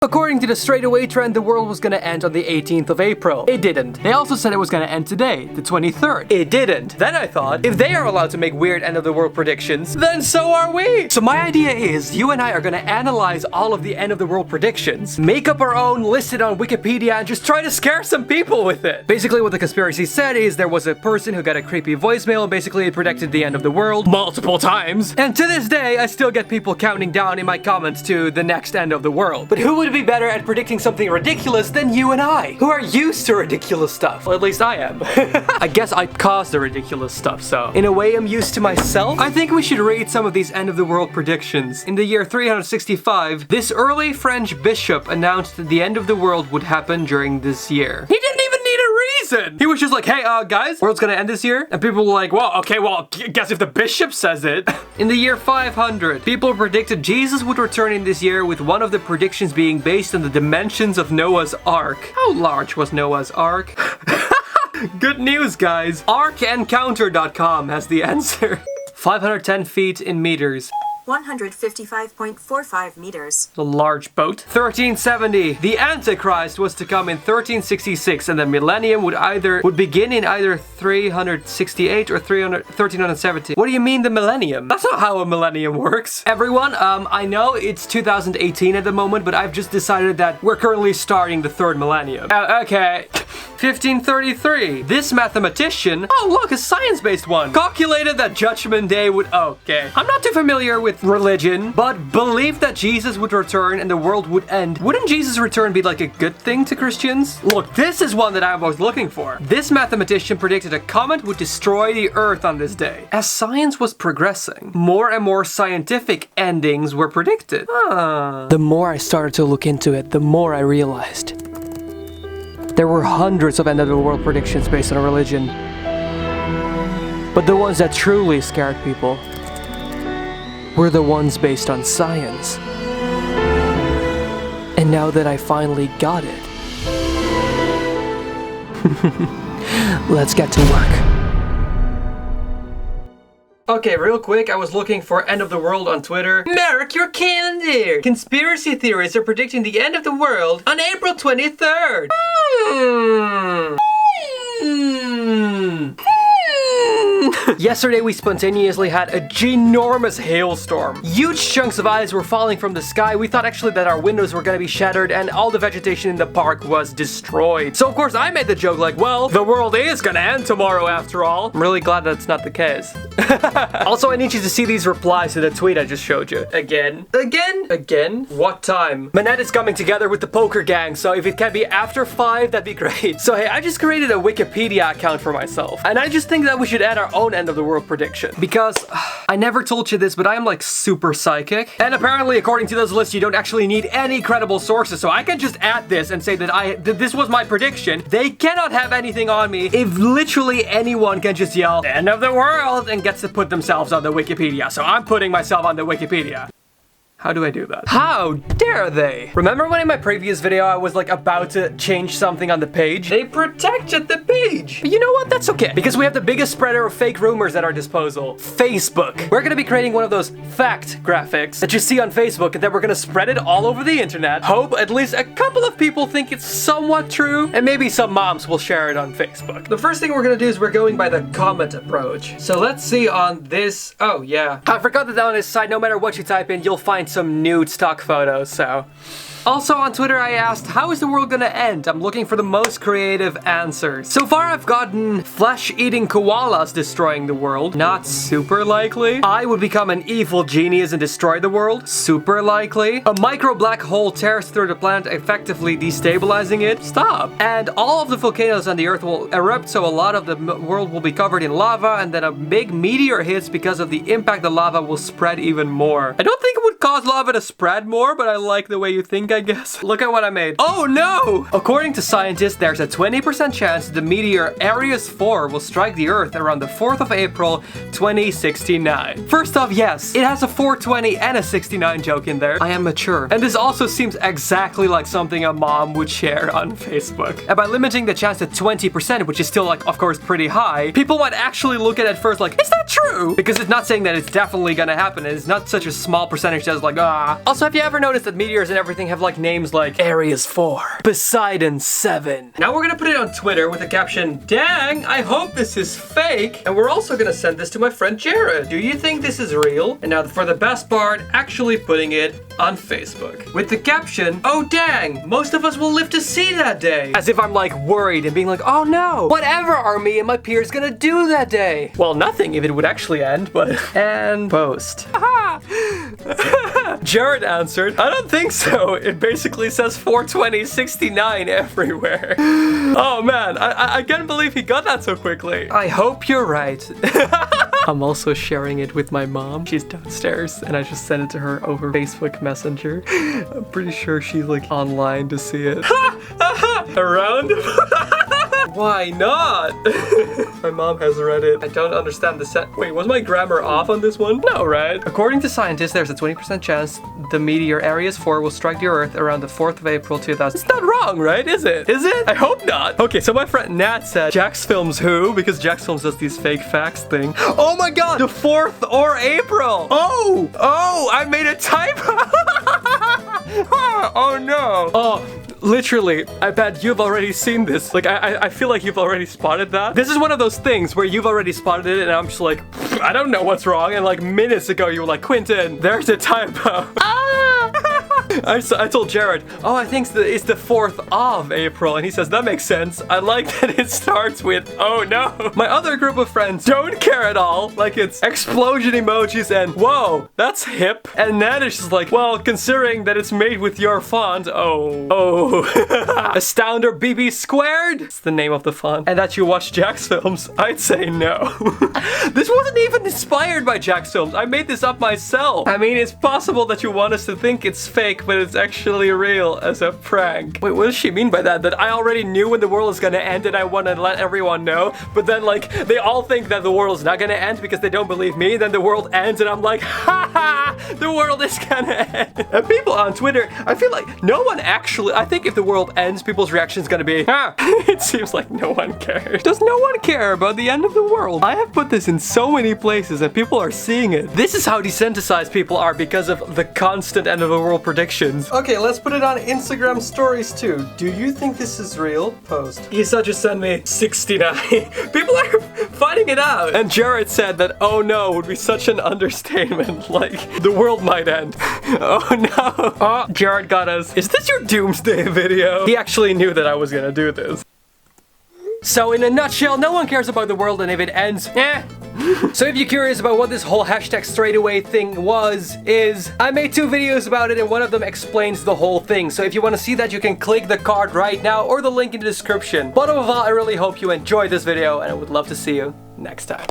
According to the StrayedAway trend, the world was gonna end on the 18th of April. It didn't. They also said it was gonna end today, the 23rd. It didn't. Then I thought, if they are allowed to make weird end of the world predictions, then so are we! So my idea is, you and I are gonna analyze all of the end of the world predictions, make up our own, list it on Wikipedia, and just try to scare some people with it. Basically what the conspiracy said is there was a person who got a creepy voicemail, and basically it predicted the end of the world multiple times. And to this day, I still get people counting down in my comments to the next end of the world. But who would be better at predicting something ridiculous than you and I, who are used to ridiculous stuff? Well, at least I am. I guess I caused the ridiculous stuff, so in a way I'm used to myself. I think we should read some of these end of the world predictions. In the year 365, this early French bishop announced that the end of the world would happen during this year. He didn't even need a reason! He was just like, hey, guys, world's gonna end this year? And people were like, well, okay, well, guess if the bishop says it. In the year 500, people predicted Jesus would return in this year, with one of the predictions being based on the dimensions of Noah's Ark. How large was Noah's Ark? Good news, guys. ArkEncounter.com has the answer. 510 feet in meters. 155.45 meters. A large boat. 1370. The Antichrist was to come in 1366, and the millennium would begin in either 368 or 1370. What do you mean the millennium? That's not how a millennium works. Everyone, I know it's 2018 at the moment, but I've just decided that we're currently starting the third millennium. Okay. 1533. This mathematician, oh look, a science-based one, calculated that Judgment Day would, okay. I'm not too familiar with religion, but believed that Jesus would return and the world would end. Wouldn't Jesus' return be like a good thing to Christians? Look, this is one that I was looking for. This mathematician predicted a comet would destroy the Earth on this day. As science was progressing, more and more scientific endings were predicted. The more I started to look into it, the more I realized there were hundreds of end of the world predictions based on religion. But the ones that truly scared people were the ones based on science. And now that I finally got it, let's get to work. Okay, real quick, I was looking for end of the world on Twitter. Mark your calendar! Conspiracy theories are predicting the end of the world on April 23rd. Yesterday we spontaneously had a ginormous hailstorm. Huge chunks of ice were falling from the sky. We thought actually that our windows were gonna be shattered and all the vegetation in the park was destroyed. So of course I made the joke like, well, the world is gonna end tomorrow after all. I'm really glad that's not the case. Also, I need you to see these replies to the tweet I just showed you. Again? What time? Manette is coming together with the poker gang, so if it can be after 5, that'd be great. So hey, I just created a Wikipedia account for myself, and I just think that we should add our own end of the world prediction. Because, I never told you this, but I am like super psychic. And apparently, according to those lists, you don't actually need any credible sources, so I can just add this and say that this was my prediction. They cannot have anything on me if literally anyone can just yell, end of the world, and gets to put themselves on the Wikipedia. So I'm putting myself on the Wikipedia. How do I do that? How dare they? Remember when in my previous video I was like about to change something on the page? They protected the page. But you know what? That's okay. Because we have the biggest spreader of fake rumors at our disposal. Facebook. We're gonna be creating one of those fact graphics that you see on Facebook, and then we're gonna spread it all over the internet. Hope at least a couple of people think it's somewhat true, and maybe some moms will share it on Facebook. The first thing we're gonna do is we're going by the comment approach. So let's see on this. Oh yeah. I forgot that on this site, no matter what you type in, you'll find some nude stock photos, so. Also on Twitter I asked, how is the world gonna end? I'm looking for the most creative answers. So far I've gotten flesh-eating koalas destroying the world. Not super likely. I would become an evil genius and destroy the world. Super likely. A micro black hole tears through the planet, effectively destabilizing it. Stop. And all of the volcanoes on the earth will erupt, so a lot of the world will be covered in lava, and then a big meteor hits. Because of the impact, the lava will spread even more. I don't think it would cause lava to spread more, but I like the way you think, I guess. Look at what I made. Oh no! According to scientists, there's a 20% chance the meteor Aries 4 will strike the Earth around the 4th of April, 2069. First off, yes, it has a 420 and a 69 joke in there. I am mature. And this also seems exactly like something a mom would share on Facebook. And by limiting the chance to 20%, which is still like, of course, pretty high, people might actually look at it first like, is that true? Because it's not saying that it's definitely gonna happen. It's not such a small percentage that's like, ah. Also, have you ever noticed that meteors and everything have have like names like Areas 4, Poseidon 7. Now we're gonna put it on Twitter with the caption, "Dang, I hope this is fake." And we're also gonna send this to my friend Jared. Do you think this is real? And now for the best part, actually putting it on Facebook. With the caption, "Oh dang, most of us will live to see that day." As if I'm like worried and being like, oh no, whatever are me and my peers gonna do that day? Well, nothing if it would actually end, but... And post. Jared answered, "I don't think so. It basically says 42069 everywhere." Oh man, I can't believe he got that so quickly. I hope you're right. I'm also sharing it with my mom. She's downstairs and I just sent it to her over Facebook Messenger. I'm pretty sure she's like online to see it. Around? Why not? My mom has read it. I don't understand the set. Wait, was my grammar off on this one? No, right? According to scientists, there's a 20% chance the meteor Aries 4 will strike the Earth around the 4th of April 2000. It's not wrong, right? Is it? Is it? I hope not. Okay, so my friend Nat said, Jax Films who? Because Jax Films does these fake facts thing. Oh my god, the 4th or April. Oh, I made a typo. Oh no. Oh. Literally, I bet you've already seen this. Like, I feel like you've already spotted that. This is one of those things where you've already spotted it and I'm just like, I don't know what's wrong. And like minutes ago, you were like, Quinten, there's a typo. I told Jared, oh, I think it's the 4th of April. And he says, that makes sense. I like that it starts with, oh no. My other group of friends don't care at all. Like it's explosion emojis and whoa, that's hip. And Nat is just like, well, considering that it's made with your font, oh. Astoundr BB squared? It's the name of the font. And that you watch Jax Films, I'd say no. This wasn't even inspired by Jax Films. I made this up myself. I mean, it's possible that you want us to think it's fake, but it's actually real as a prank. Wait, what does she mean by that? That I already knew when the world is gonna end and I want to let everyone know, but then like they all think that the world is not gonna end because they don't believe me, then the world ends and I'm like, haha, the world is gonna end. And people on Twitter, I feel like no one actually, I think if the world ends, people's reaction is gonna be, ah. It seems like no one cares. Does no one care about the end of the world? I have put this in so many places and people are seeing it. This is how desensitized people are because of the constant end of the world predictions. Okay, let's put it on Instagram stories too. Do you think this is real? Post. Isa just sent me 69. People are finding it out. And Jared said that, oh no, would be such an understatement. Like, the world might end. Oh no. Oh, Jared got us. Is this your doomsday video? He actually knew that I was gonna do this. So in a nutshell, no one cares about the world and if it ends, So if you're curious about what this whole hashtag StrayedAway thing is, I made 2 videos about it and one of them explains the whole thing. So if you want to see that, you can click the card right now or the link in the description. But above all, I really hope you enjoyed this video and I would love to see you next time.